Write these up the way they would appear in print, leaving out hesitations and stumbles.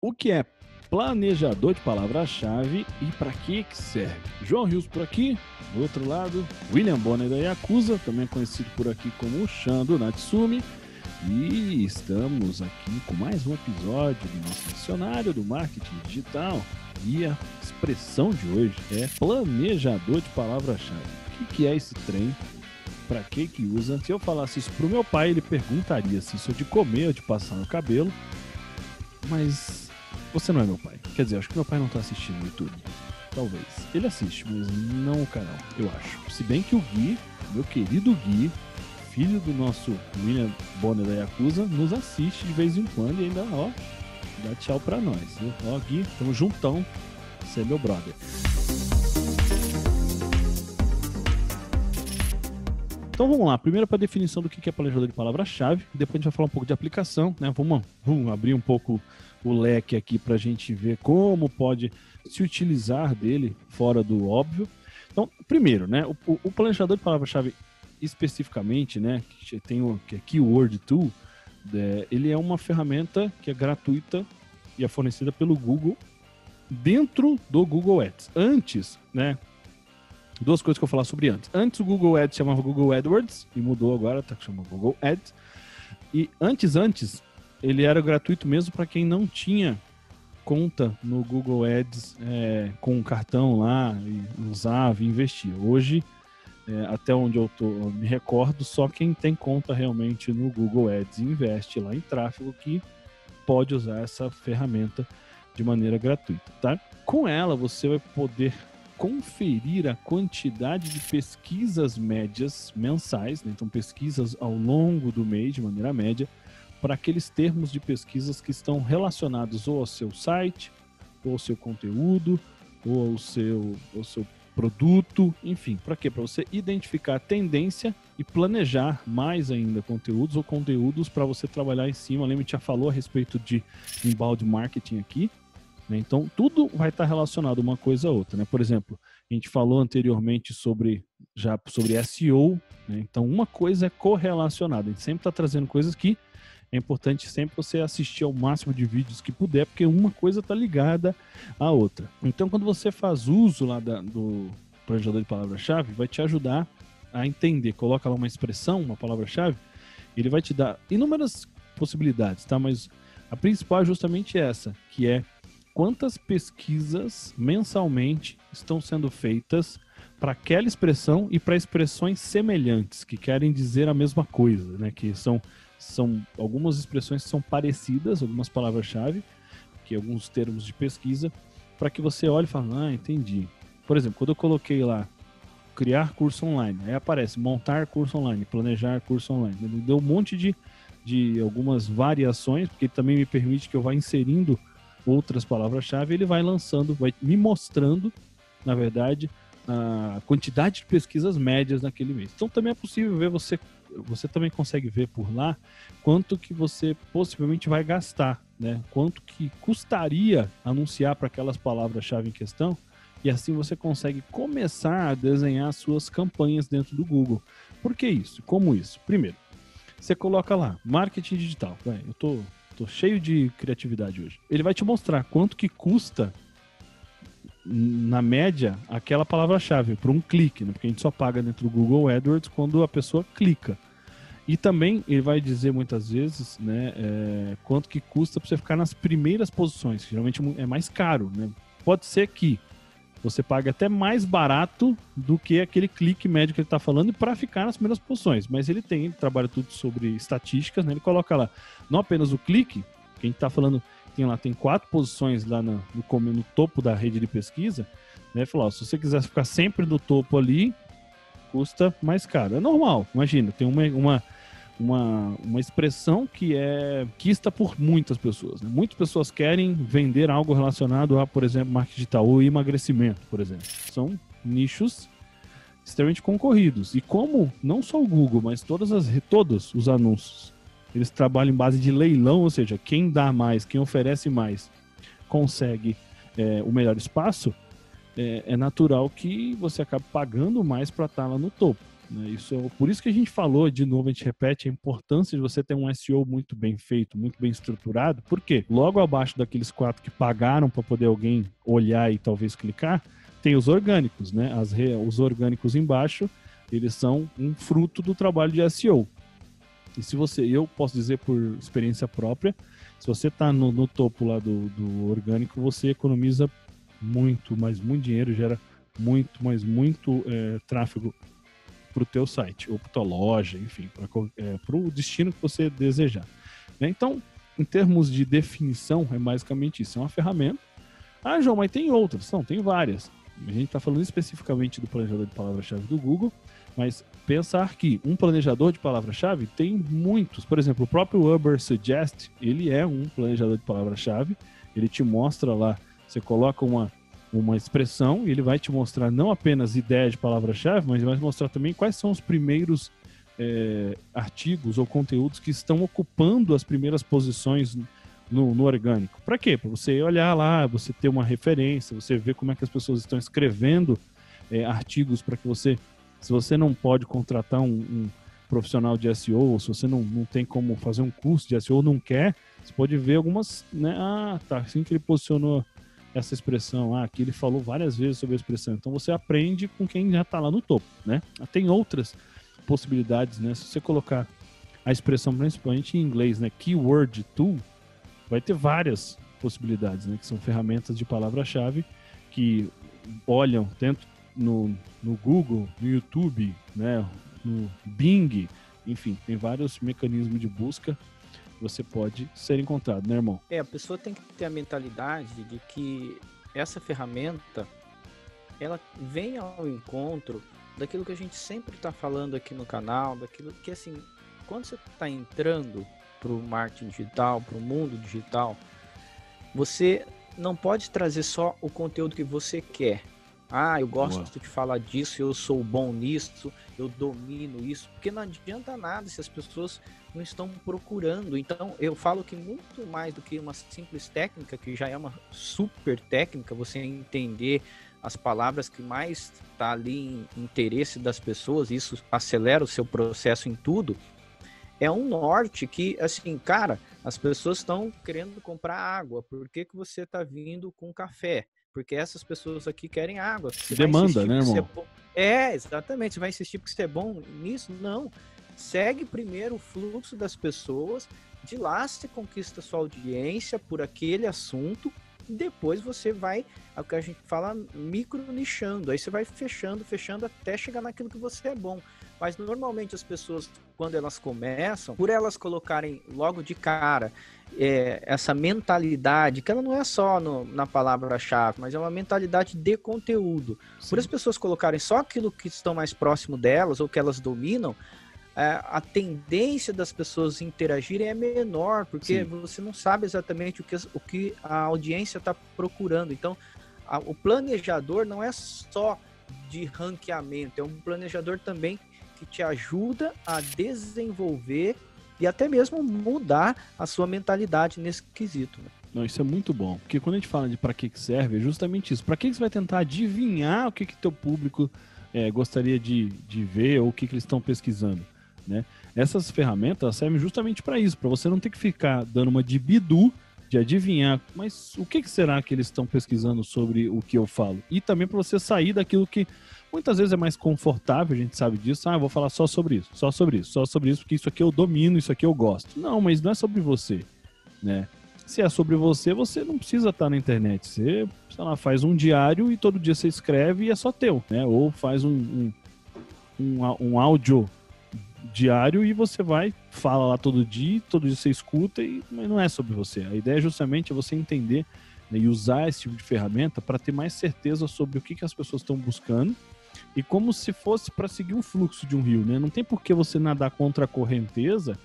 O que é planejador de palavra-chave e para que serve? João Rios por aqui, do outro lado, William Bonner da Yakuza, também conhecido por aqui como Shando Natsumi, e estamos aqui com mais um episódio do nosso dicionário do marketing digital. E a expressão de hoje é planejador de palavra-chave. O que é esse trem? Para que usa? Se eu falasse isso pro meu pai, ele perguntaria se isso é de comer ou de passar no cabelo. Mas você não é meu pai. Quer dizer, acho que meu pai não tá assistindo o YouTube. Talvez. Ele assiste, mas não o canal, eu acho. Se bem que o Gui, meu querido Gui, filho do nosso William Bonner da Yakuza, nos assiste de vez em quando e ainda, ó, dá tchau pra nós, viu? Ó, Gui, tamo juntão. Você é meu brother. Então vamos lá, primeiro para a definição do que é planejador de palavra-chave, depois a gente vai falar um pouco de aplicação, né? Vamos abrir um pouco o leque aqui para a gente ver como pode se utilizar dele fora do óbvio. Então, primeiro, né, o planejador de palavra-chave especificamente, né, que tem que é Keyword Tool, ele é uma ferramenta que é gratuita e é fornecida pelo Google dentro do Google Ads. Antes, né, duas coisas que eu vou falar sobre antes. Antes o Google Ads chamava Google AdWords e mudou agora, tá chamando Google Ads. E antes ele era gratuito mesmo para quem não tinha conta no Google Ads com um cartão lá e usava e investia. Hoje, até onde eu me recordo, só quem tem conta realmente no Google Ads e investe lá em tráfego que pode usar essa ferramenta de maneira gratuita, tá? Com ela você vai poder conferir a quantidade de pesquisas médias mensais, né? Então pesquisas ao longo do mês de maneira média, para aqueles termos de pesquisas que estão relacionados ou ao seu site, ou ao seu conteúdo, ou ao seu produto, enfim, para quê? Para você identificar a tendência e planejar mais ainda conteúdos para você trabalhar em cima. Lembra que já falou a respeito de inbound marketing aqui. Então, tudo vai estar relacionado uma coisa a outra, né? Por exemplo, a gente falou anteriormente sobre SEO, né? Então, uma coisa é correlacionada. A gente sempre está trazendo coisas que é importante sempre você assistir ao máximo de vídeos que puder, porque uma coisa está ligada à outra. Então, quando você faz uso lá do planejador de palavra-chave, vai te ajudar a entender. Coloca lá uma expressão, uma palavra-chave, ele vai te dar inúmeras possibilidades, tá? Mas a principal é justamente essa, que é quantas pesquisas mensalmente estão sendo feitas para aquela expressão e para expressões semelhantes, que querem dizer a mesma coisa, né? Que são algumas expressões que são parecidas, algumas palavras-chave, que alguns termos de pesquisa, para que você olhe e fale, entendi. Por exemplo, quando eu coloquei lá, criar curso online, aí aparece montar curso online, planejar curso online. Ele deu um monte de algumas variações, porque também me permite que eu vá inserindo outras palavras-chave, ele vai lançando, vai me mostrando, na verdade, a quantidade de pesquisas médias naquele mês. Então também é possível ver, você também consegue ver por lá quanto que você possivelmente vai gastar, né? Quanto que custaria anunciar para aquelas palavras-chave em questão, e assim você consegue começar a desenhar suas campanhas dentro do Google. Por que isso? Como isso? Primeiro, você coloca lá, marketing digital. Eu tô cheio de criatividade hoje. Ele vai te mostrar quanto que custa, na média, aquela palavra-chave para um clique, né? Porque a gente só paga dentro do Google AdWords quando a pessoa clica. E também ele vai dizer muitas vezes, né, quanto que custa para você ficar nas primeiras posições, que geralmente é mais caro, né? Pode ser que você pague até mais barato do que aquele clique médio que ele está falando para ficar nas primeiras posições. Mas ele trabalha tudo sobre estatísticas, né? Ele coloca lá, não apenas o clique, que a gente está falando, tem 4 posições lá no topo da rede de pesquisa, né? Falou, se você quiser ficar sempre no topo ali, custa mais caro. É normal, imagina, tem uma expressão que é quista por muitas pessoas, né? Muitas pessoas querem vender algo relacionado a, por exemplo, marketing digital ou emagrecimento, por exemplo. São nichos extremamente concorridos. E como não só o Google, mas todos os anúncios, eles trabalham em base de leilão, ou seja, quem dá mais, quem oferece mais, consegue o melhor espaço, é natural que você acabe pagando mais para estar lá no topo. né? Por isso que a gente falou, de novo, a gente repete a importância de você ter um SEO muito bem feito, muito bem estruturado. Por quê? Logo abaixo daqueles 4 que pagaram para poder alguém olhar e talvez clicar, tem os orgânicos, né? Os orgânicos embaixo, eles são um fruto do trabalho de SEO. E se eu posso dizer por experiência própria, se você está no topo lá do orgânico, você economiza muito, mas muito dinheiro, gera muito, mas muito tráfego para o teu site, ou para tua loja, enfim, para o destino que você desejar. Né? Então, em termos de definição, é basicamente isso, é uma ferramenta. Ah, João, mas tem outras? Não, tem várias. A gente está falando especificamente do planejador de palavra-chave do Google, mas pensar que um planejador de palavra-chave tem muitos. Por exemplo, o próprio Ubersuggest, ele é um planejador de palavra-chave. Ele te mostra lá, você coloca uma expressão e ele vai te mostrar não apenas ideia de palavra-chave, mas vai mostrar também quais são os primeiros artigos ou conteúdos que estão ocupando as primeiras posições no orgânico. Para quê? Para você olhar lá, você ter uma referência, você ver como é que as pessoas estão escrevendo artigos para que você, se você não pode contratar um profissional de SEO, ou se você não tem como fazer um curso de SEO, não quer, você pode ver algumas, né? Tá, assim que ele posicionou essa expressão, aqui ele falou várias vezes sobre a expressão, então você aprende com quem já está lá no topo, né? Tem outras possibilidades, né? Se você colocar a expressão principalmente em inglês, né? Keyword Tool, vai ter várias possibilidades, né? Que são ferramentas de palavra-chave que olham tanto no Google, no YouTube, né? No Bing, enfim, tem vários mecanismos de busca que você pode ser encontrado, né, irmão? A pessoa tem que ter a mentalidade de que essa ferramenta, ela vem ao encontro daquilo que a gente sempre está falando aqui no canal, daquilo que, assim, quando você está entrando para o marketing digital, para o mundo digital, você não pode trazer só o conteúdo que você quer. Eu gosto de falar disso, eu sou bom nisso, eu domino isso, porque não adianta nada se as pessoas não estão procurando. Então, eu falo que muito mais do que uma simples técnica, que já é uma super técnica, você entender as palavras que mais está ali em interesse das pessoas, isso acelera o seu processo em tudo. É um norte que, assim, cara, as pessoas estão querendo comprar água. Por que você está vindo com café? Porque essas pessoas aqui querem água. Você demanda, né, irmão? Exatamente. Você vai insistir porque você é bom nisso? Não. Segue primeiro o fluxo das pessoas. De lá você conquista sua audiência por aquele assunto. Depois você vai, é o que a gente fala, micro nichando. Aí você vai fechando até chegar naquilo que você é bom. Mas normalmente as pessoas, quando elas começam, por elas colocarem logo de cara essa mentalidade, que ela não é só na palavra-chave, mas é uma mentalidade de conteúdo. Sim. Por as pessoas colocarem só aquilo que estão mais próximo delas ou que elas dominam, a tendência das pessoas interagirem é menor, porque Sim. você não sabe exatamente o que a audiência está procurando. Então, o planejador não é só de ranqueamento, é um planejador também que te ajuda a desenvolver e até mesmo mudar a sua mentalidade nesse quesito. Né? Não, isso é muito bom, porque quando a gente fala de para que serve, é justamente isso. Para que você vai tentar adivinhar o que teu público gostaria de ver ou o que eles estão pesquisando, né? Essas ferramentas servem justamente para isso, para você não ter que ficar dando uma de bidu, de adivinhar, mas o que será que eles estão pesquisando sobre o que eu falo? E também para você sair daquilo que muitas vezes é mais confortável, a gente sabe disso. Eu vou falar só sobre isso, porque isso aqui eu domino, isso aqui eu gosto. Não, mas não é sobre você, né? Se é sobre você, você não precisa estar na internet. Você, sei lá, faz um diário e todo dia você escreve e é só teu, né? Ou faz um áudio diário e você fala lá todo dia você escuta, mas não é sobre você. A ideia é justamente você entender, né, e usar esse tipo de ferramenta para ter mais certeza sobre o que as pessoas estão buscando e como se fosse para seguir um fluxo de um rio, né? Não tem por que você nadar contra a correnteza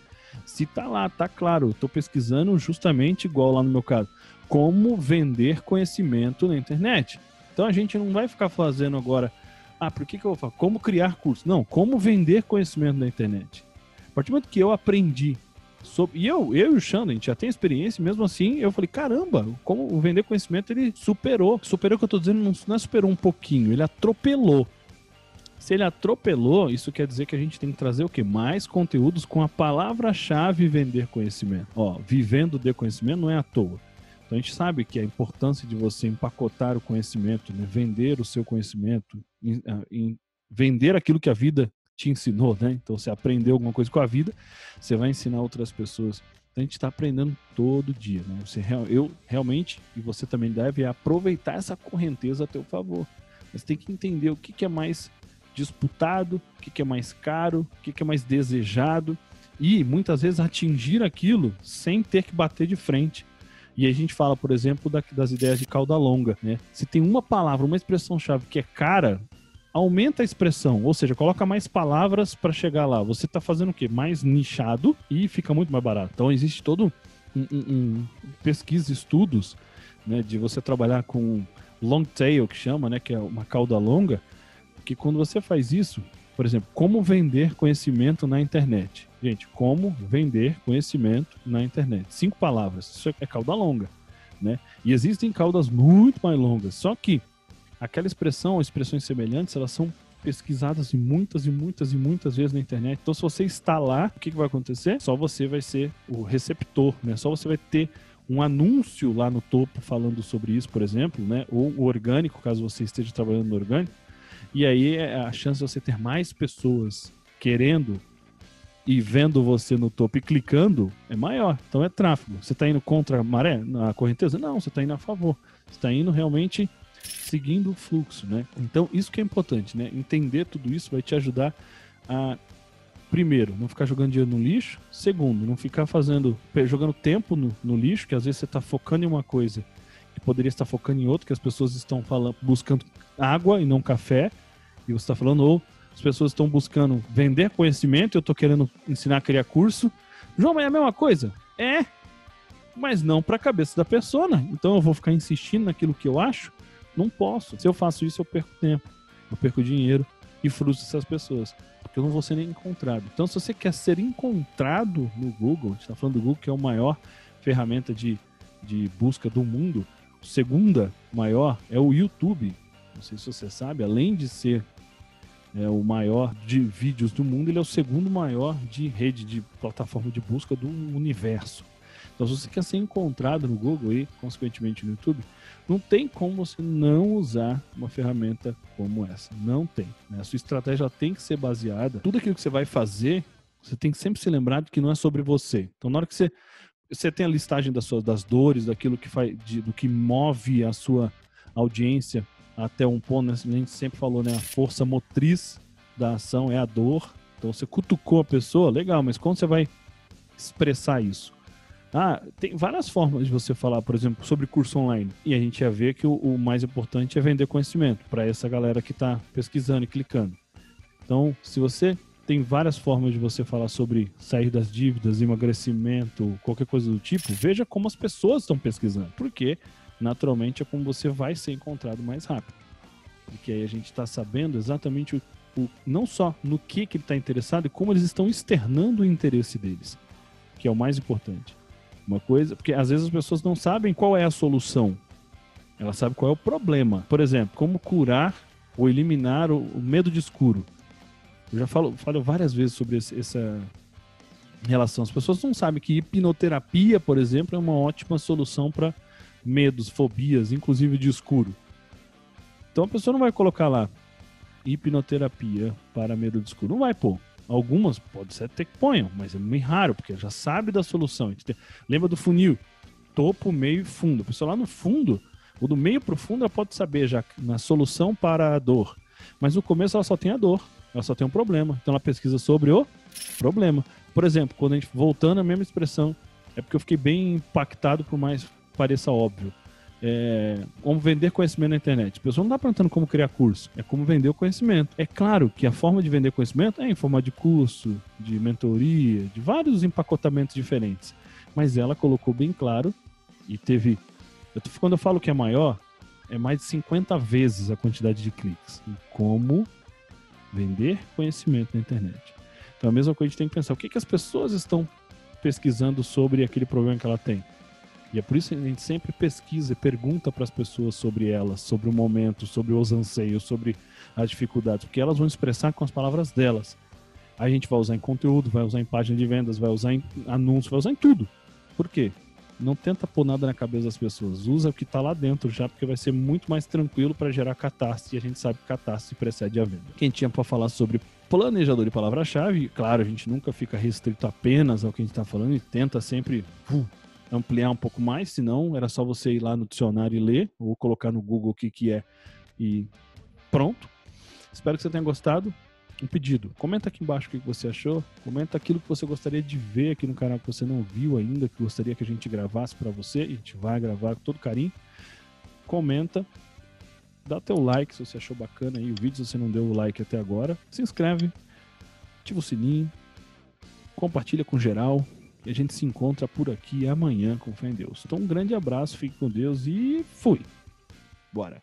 se tá lá, tá claro. Eu tô pesquisando justamente, igual lá no meu caso, como vender conhecimento na internet. Então a gente não vai ficar fazendo agora, por que eu vou falar? Como criar curso? Não, como vender conhecimento na internet. A partir do momento que eu aprendi sobre... E eu e o Xandro, a gente já tem experiência, mesmo assim, eu falei, caramba, como vender conhecimento, ele superou. Superou o que eu tô dizendo, não é superou um pouquinho, ele atropelou. Se ele atropelou, isso quer dizer que a gente tem que trazer o quê? Mais conteúdos com a palavra-chave vender conhecimento. Ó, vivendo de conhecimento não é à toa. Então a gente sabe que a importância de você empacotar o conhecimento, né? Vender o seu conhecimento, vender aquilo que a vida te ensinou, né? Então você aprendeu alguma coisa com a vida, você vai ensinar outras pessoas. Então a gente está aprendendo todo dia, né? Eu realmente, e você também deve aproveitar essa correnteza a teu favor. Mas tem que entender o que é mais disputado, o que é mais caro, o que é mais desejado e muitas vezes atingir aquilo sem ter que bater de frente. E aí a gente fala, por exemplo, das ideias de cauda longa, né? Se tem uma palavra, uma expressão-chave que é cara, aumenta a expressão, ou seja, coloca mais palavras para chegar lá. Você está fazendo o quê? Mais nichado e fica muito mais barato. Então existe todo pesquisa, estudos, né, de você trabalhar com long tail, que chama, né, que é uma cauda longa, que quando você faz isso, por exemplo, como vender conhecimento na internet. Gente, como vender conhecimento na internet. 5 palavras, isso é cauda longa, né? E existem caudas muito mais longas, só que aquela expressão, expressões semelhantes, elas são pesquisadas muitas vezes na internet. Então, se você está lá, o que vai acontecer? Só você vai ser o receptor, né? Só você vai ter um anúncio lá no topo falando sobre isso, por exemplo, né? Ou o orgânico, caso você esteja trabalhando no orgânico. E aí a chance de você ter mais pessoas querendo e vendo você no topo e clicando é maior. Então é tráfego. Você está indo contra a maré, na correnteza? Não, você está indo a favor. Você está indo realmente seguindo o fluxo, né? Então isso que é importante, né? Entender tudo isso vai te ajudar a, primeiro, não ficar jogando dinheiro no lixo. Segundo, não ficar jogando tempo no lixo, que às vezes você está focando em uma coisa que poderia estar focando em outra, que as pessoas estão buscando água e não café, e você está falando, ou as pessoas estão buscando vender conhecimento, eu estou querendo ensinar a criar curso. João, mas é a mesma coisa? É, mas não para a cabeça da persona. Então eu vou ficar insistindo naquilo que eu acho? Não posso. Se eu faço isso, eu perco tempo, eu perco dinheiro e frustro essas pessoas, porque eu não vou ser nem encontrado. Então, se você quer ser encontrado no Google, a gente está falando do Google, que é a maior ferramenta de busca do mundo, a segunda maior é o YouTube. Não sei se você sabe, além de ser o maior de vídeos do mundo, ele é o segundo maior de rede, de plataforma de busca do universo. Então, se você quer ser encontrado no Google e, consequentemente, no YouTube, não tem como você não usar uma ferramenta como essa. Não tem. Né? A sua estratégia tem que ser baseada. Tudo aquilo que você vai fazer, você tem que sempre se lembrar de que não é sobre você. Então, na hora que você tem a listagem das dores, daquilo que do que move a sua audiência até um ponto, né? A gente sempre falou, né? A força motriz da ação é a dor. Então, você cutucou a pessoa, legal, mas como você vai expressar isso? Tem várias formas de você falar, por exemplo, sobre curso online. E a gente ia ver que o mais importante é vender conhecimento para essa galera que está pesquisando e clicando. Então, se você tem várias formas de você falar sobre sair das dívidas, emagrecimento, qualquer coisa do tipo, veja como as pessoas estão pesquisando. Porque, naturalmente, é como você vai ser encontrado mais rápido. Porque aí a gente está sabendo exatamente não só no que ele está interessado e como eles estão externando o interesse deles, que é o mais importante. Uma coisa, porque às vezes as pessoas não sabem qual é a solução, elas sabem qual é o problema. Por exemplo, como curar ou eliminar o medo de escuro. Eu já falo várias vezes sobre essa relação. As pessoas não sabem que hipnoterapia, por exemplo, é uma ótima solução para medos, fobias, inclusive de escuro. Então a pessoa não vai colocar lá hipnoterapia para medo de escuro. Não vai pôr. Algumas pode ser até que ponham, mas é muito raro, porque já sabe da solução. Lembra do funil? Topo, meio e fundo. A pessoa lá no fundo, o do meio para o fundo, ela pode saber já na solução para a dor. Mas no começo ela só tem a dor, ela só tem um problema. Então ela pesquisa sobre o problema. Por exemplo, quando a gente, voltando à mesma expressão, é porque eu fiquei bem impactado, por mais pareça óbvio. Como vender conhecimento na internet. A pessoa não está perguntando como criar curso, é como vender o conhecimento. É claro que a forma de vender conhecimento é em forma de curso, de mentoria, de vários empacotamentos diferentes. Mas ela colocou bem claro e teve... Quando eu falo que é maior, é mais de 50 vezes a quantidade de cliques em como vender conhecimento na internet. Então a mesma coisa a gente tem que pensar, o que as pessoas estão pesquisando sobre aquele problema que ela tem? E é por isso que a gente sempre pesquisa e pergunta para as pessoas sobre elas, sobre o momento, sobre os anseios, sobre as dificuldades, porque elas vão expressar com as palavras delas. Aí a gente vai usar em conteúdo, vai usar em página de vendas, vai usar em anúncio, vai usar em tudo. Por quê? Não tenta pôr nada na cabeça das pessoas. Usa o que está lá dentro já, porque vai ser muito mais tranquilo para gerar catástrofe. E a gente sabe que catástrofe precede a venda. Quem tinha para falar sobre planejador de palavra-chave, claro, a gente nunca fica restrito apenas ao que a gente está falando e tenta sempre ampliar um pouco mais, senão era só você ir lá no dicionário e ler, ou colocar no Google o que é e pronto. Espero que você tenha gostado. Um pedido, comenta aqui embaixo o que você achou, comenta aquilo que você gostaria de ver aqui no canal que você não viu ainda, que gostaria que a gente gravasse para você, e a gente vai gravar com todo carinho. Comenta, dá teu like se você achou bacana aí o vídeo, se você não deu o like até agora, se inscreve, ativa o sininho, compartilha com geral, e a gente se encontra por aqui amanhã com fé em Deus. Então um grande abraço, fique com Deus e fui! Bora!